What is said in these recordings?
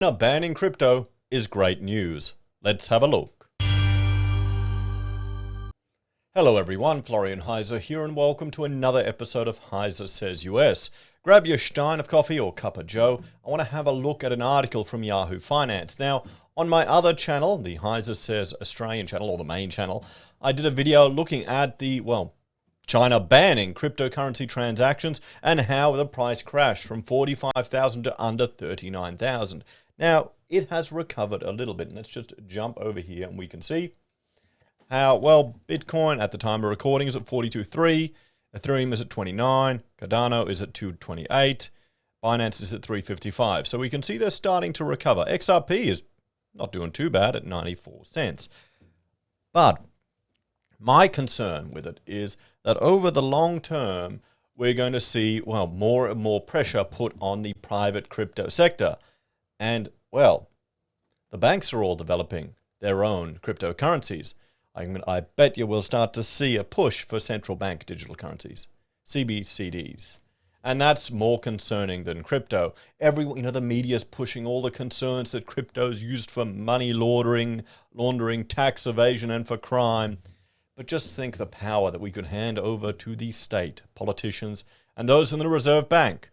China banning crypto is great news. Let's have a look. Hello everyone, Florian.heise here and welcome to another episode of Heise Says US. Grab your stein of coffee or cup of joe. I want to have a look at an article from Yahoo Finance. Now, on my other channel, the Heise Says Australian channel, or the main channel, I did a video looking at China banning cryptocurrency transactions and how the price crashed from 45,000 to under 39,000. Now, it has recovered a little bit, and let's just jump over here and we can see how, Bitcoin at the time of recording is at 42.3, Ethereum is at 29, Cardano is at 228, Binance is at 355. So we can see they're starting to recover. XRP is not doing too bad at 94 cents. But my concern with it is that over the long term, we're going to see, more and more pressure put on the private crypto sector. And, the banks are all developing their own cryptocurrencies. I bet you will start to see a push for central bank digital currencies, CBCDs. And that's more concerning than crypto. Everyone, the media's pushing all the concerns that crypto is used for money laundering, tax evasion, and for crime. But just think the power that we could hand over to the state, politicians, and those in the Reserve Bank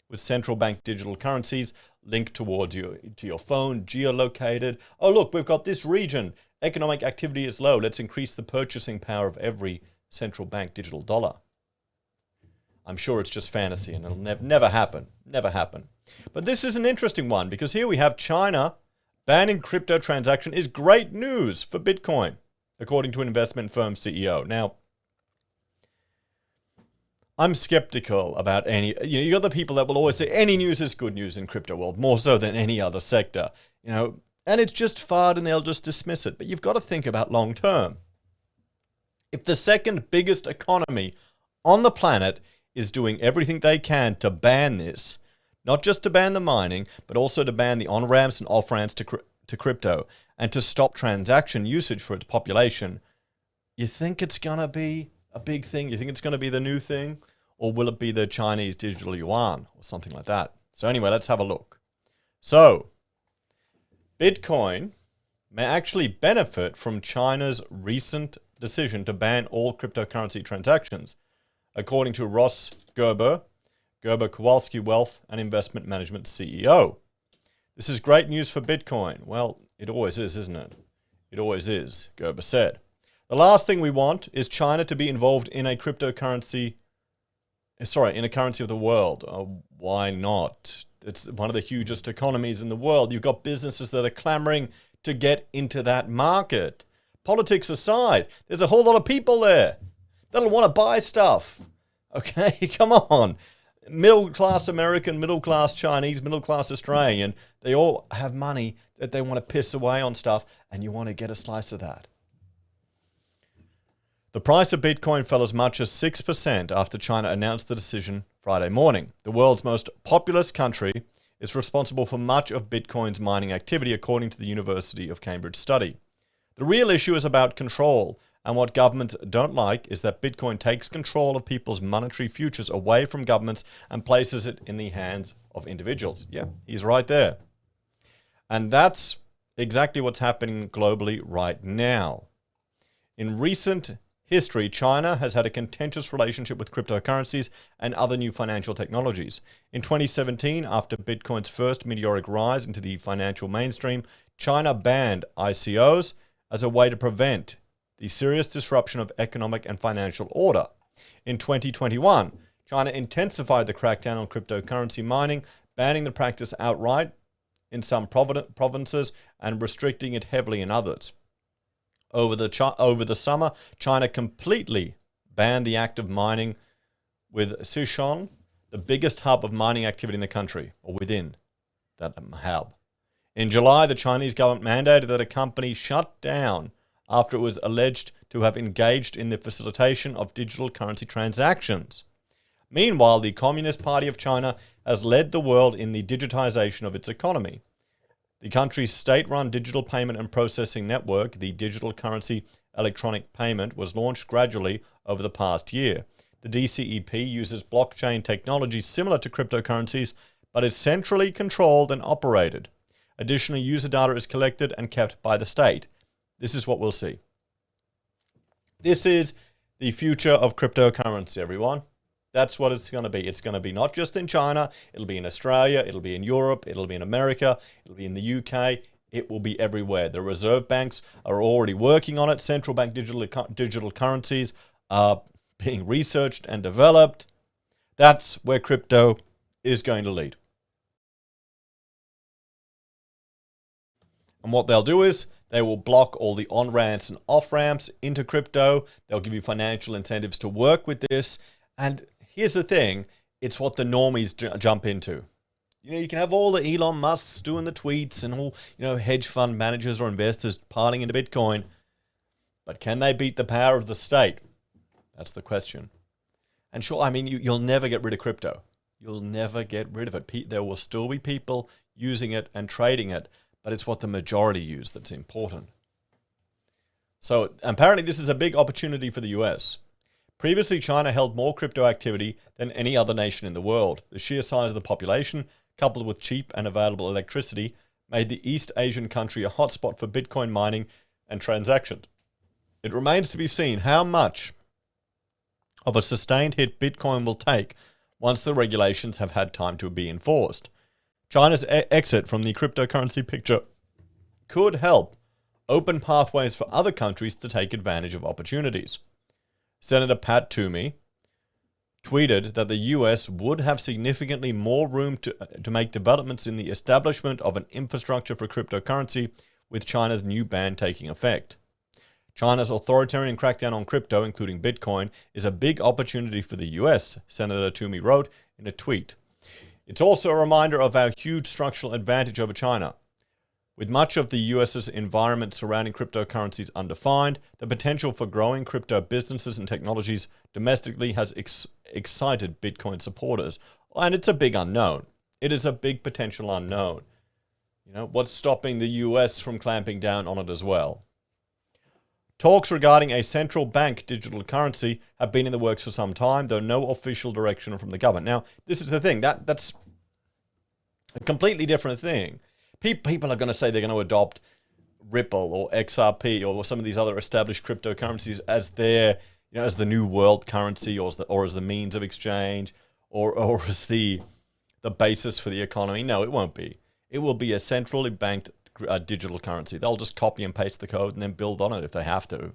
with central bank digital currencies linked towards you to your phone, geolocated. Oh, look, we've got this region. Economic activity is low. Let's increase the purchasing power of every central bank digital dollar. I'm sure it's just fantasy and it'll never happen. Never happen. But this is an interesting one because here we have China banning crypto transaction is great news for Bitcoin, according to an investment firm CEO. Now, I'm skeptical about any, you got the people that will always say any news is good news in crypto world, more so than any other sector, and it's just FUD and they'll just dismiss it. But you've got to think about long term. If the second biggest economy on the planet is doing everything they can to ban this, not just to ban the mining, but also to ban the on-ramps and off-ramps to crypto and to stop transaction usage for its population, you think it's going to be a big thing? You think it's going to be the new thing? Or will it be the Chinese digital yuan or something like that? So anyway, let's have a look. So, Bitcoin may actually benefit from China's recent decision to ban all cryptocurrency transactions, according to Ross Gerber, Kowalski Wealth and Investment Management CEO. This is great news for Bitcoin. Well, it always is, isn't it? It always is, Gerber said. The last thing we want is China to be involved in a currency of the world. Why not? It's one of the hugest economies in the world. You've got businesses that are clamoring to get into that market. Politics aside, there's a whole lot of people there that'll want to buy stuff. Okay, come on. Middle-class American, middle-class Chinese, middle-class Australian, they all have money that they want to piss away on stuff, and you want to get a slice of that. The price of Bitcoin fell as much as 6% after China announced the decision Friday morning. The world's most populous country is responsible for much of Bitcoin's mining activity, according to the University of Cambridge study. The real issue is about control, and what governments don't like is that Bitcoin takes control of people's monetary futures away from governments and places it in the hands of individuals. Yeah, he's right there. And that's exactly what's happening globally right now. In recent history, China has had a contentious relationship with cryptocurrencies and other new financial technologies. In 2017, after Bitcoin's first meteoric rise into the financial mainstream, China banned ICOs as a way to prevent the serious disruption of economic and financial order. In 2021, China intensified the crackdown on cryptocurrency mining, banning the practice outright in some provinces and restricting it heavily in others. Over the summer, China completely banned the act of mining, with Sichuan, the biggest hub of mining activity in the country, or within that hub. In July, the Chinese government mandated that a company shut down after it was alleged to have engaged in the facilitation of digital currency transactions. Meanwhile, the Communist Party of China has led the world in the digitization of its economy. The country's state-run digital payment and processing network, the Digital Currency Electronic Payment, was launched gradually over the past year. The DCEP uses blockchain technology similar to cryptocurrencies, but is centrally controlled and operated. Additionally, user data is collected and kept by the state. This is what we'll see. This is the future of cryptocurrency, everyone. That's what it's going to be. It's going to be not just in China. It'll be in Australia. It'll be in Europe. It'll be in America. It'll be in the UK. It will be everywhere. The reserve banks are already working on it. Central bank digital currencies are being researched and developed. That's where crypto is going to lead. And what they'll do is they will block all the on-ramps and off-ramps into crypto. They'll give you financial incentives to work with this. And here's the thing, it's what the normies jump into. You can have all the Elon Musks doing the tweets and all, hedge fund managers or investors piling into Bitcoin. But can they beat the power of the state? That's the question. And sure, you'll never get rid of crypto. You'll never get rid of it. There will still be people using it and trading it, but it's what the majority use that's important. So apparently this is a big opportunity for the US. Previously, China held more crypto activity than any other nation in the world. The sheer size of the population, coupled with cheap and available electricity, made the East Asian country a hotspot for Bitcoin mining and transactions. It remains to be seen how much of a sustained hit Bitcoin will take once the regulations have had time to be enforced. China's exit from the cryptocurrency picture could help open pathways for other countries to take advantage of opportunities. Senator Pat Toomey tweeted that the US would have significantly more room to make developments in the establishment of an infrastructure for cryptocurrency with China's new ban taking effect. China's authoritarian crackdown on crypto, including Bitcoin, is a big opportunity for the US, Senator Toomey wrote in a tweet. It's also a reminder of our huge structural advantage over China. With much of the US's environment surrounding cryptocurrencies undefined, the potential for growing crypto businesses and technologies domestically has excited Bitcoin supporters. And it's a big unknown. It is a big potential unknown. What's stopping the US from clamping down on it as well? Talks regarding a central bank digital currency have been in the works for some time, though no official direction from the government. Now, this is the thing. That's a completely different thing. People are going to say they're going to adopt Ripple or XRP or some of these other established cryptocurrencies as their, as the new world currency or as the means of exchange or as the basis for the economy. No, it won't be. It will be a centrally banked digital currency. They'll just copy and paste the code and then build on it if they have to.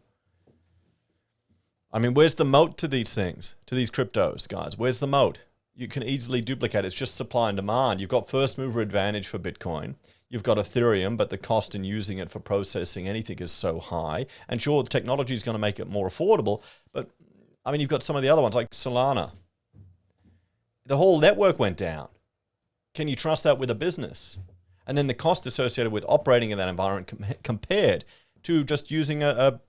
Where's the moat to these things, to these cryptos, guys? Where's the moat? You can easily duplicate. It's just supply and demand. You've got first mover advantage for Bitcoin. You've got Ethereum, but the cost in using it for processing anything is so high. And sure, the technology is going to make it more affordable, but you've got some of the other ones like Solana. The whole network went down. Can you trust that with a business? And then the cost associated with operating in that environment compared to just using a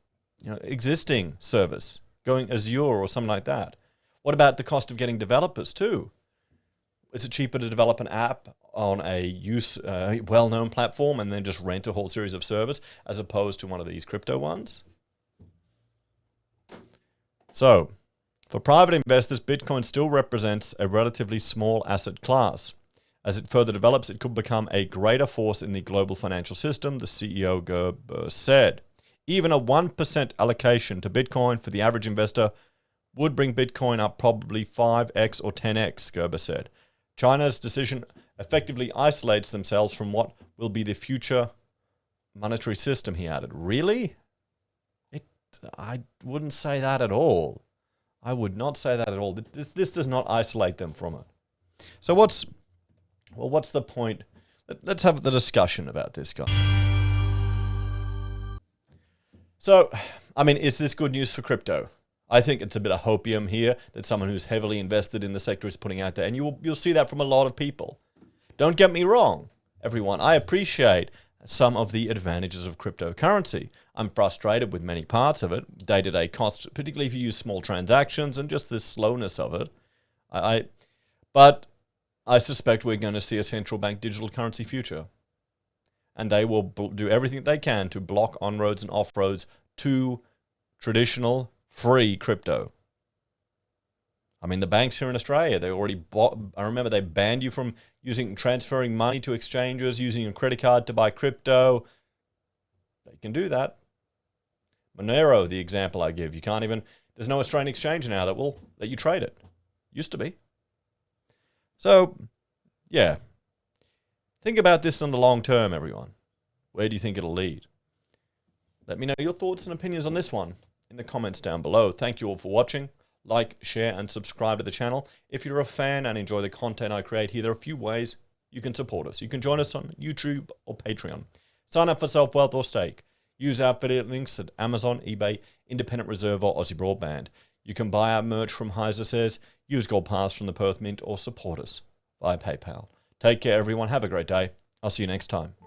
existing service, going Azure or something like that. What about the cost of getting developers too? Is it cheaper to develop an app on a well-known platform and then just rent a whole series of servers as opposed to one of these crypto ones? So, for private investors, Bitcoin still represents a relatively small asset class. As it further develops, it could become a greater force in the global financial system, the CEO Gerber said. Even a 1% allocation to Bitcoin for the average investor would bring Bitcoin up probably 5x or 10x, Gerber said. China's decision effectively isolates themselves from what will be the future monetary system, he added. Really? I wouldn't say that at all. I would not say that at all. This does not isolate them from it. So what's the point? Let's have the discussion about this guy. So, is this good news for crypto? I think it's a bit of hopium here that someone who's heavily invested in the sector is putting out there. And you'll see that from a lot of people. Don't get me wrong, everyone. I appreciate some of the advantages of cryptocurrency. I'm frustrated with many parts of it, day-to-day costs, particularly if you use small transactions and just the slowness of it. But I suspect we're going to see a central bank digital currency future. And they will do everything they can to block on-roads and off-roads to traditional free crypto. I mean, the banks here in Australia, they already I remember they banned you from transferring money to exchanges, using a credit card to buy crypto. They can do that. Monero, the example I give, there's no Australian exchange now that will let you trade it. Used to be. So, yeah. Think about this in the long term, everyone. Where do you think it'll lead? Let me know your thoughts and opinions on this one in the comments down below. Thank you all for watching. Like, share, and subscribe to the channel. If you're a fan and enjoy the content I create here, there are a few ways you can support us. You can join us on YouTube or Patreon. Sign up for Self-Wealth or Stake. Use our affiliate links at Amazon, eBay, Independent Reserve, or Aussie Broadband. You can buy our merch from Heise Says, use Gold Pass from the Perth Mint, or support us via PayPal. Take care, everyone. Have a great day. I'll see you next time.